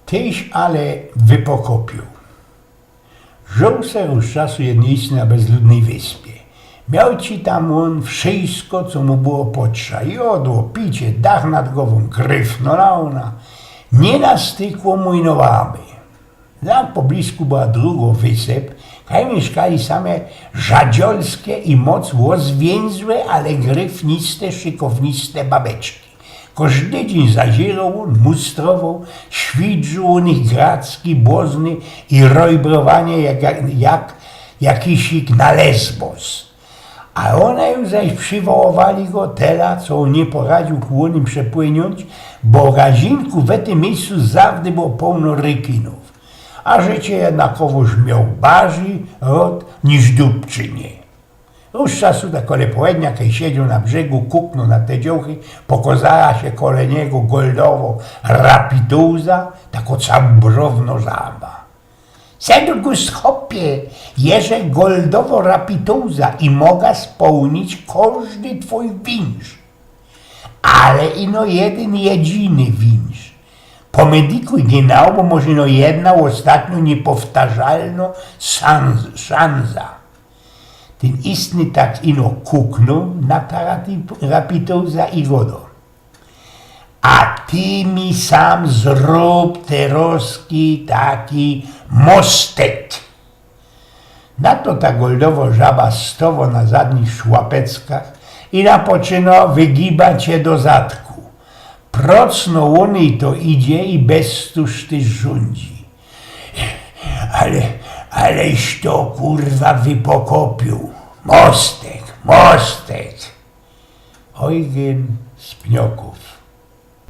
Tyś ale wypokopił. Żył se już czasu jednej na bezludnej wyspie. Miał ci tam on wszystko, co mu było potrzeba. Jodło, picie, dach nad głową, kryw, nolauna. Nie nastykło mu ino łaby. Tam poblisku była druga wysep, kaj mieszkali same żadziolskie i moc łozwięzłe, ale gryfniste, szykowniste babeczki. Każdy dzień zazierał, mustrował, świdżył u nich gracki, błozny i rojbrowanie jak jakisik na Lesbos. A one już zaś przywołowali go teraz, co on nie poradził ku nim przepłynąć, bo razinku w tym miejscu zawsze było pełno rykinów. A życie jednakowoż miał bardziej rod niż dupczynie. Już czasu tak kole połednia, kiedy siedział na brzegu, kuknął na te dziołchy, pokazała się kole niego goldowo rapituza, tako cabrowno żaba. Sedłku schopie, jeże goldowo rapituza i moga spełnić każdy twój winż. Ale ino jeden jedyny winż. Pomedykuj genau, bo może ino jedna ostatnio niepowtarzalno szansa. Ten istny tak ino kuknął na ta rapituza i godo. A ty mi sam zrób teroski taki mostek. Na to ta goldowo żaba stowo na zadnich szłapeckach i napoczyno wygibać się do zadku. Procno łonej to idzie i bez tuż ty rządzi. Aleś to kurwa wypokopił. Mostek. Eugen z Pnioków.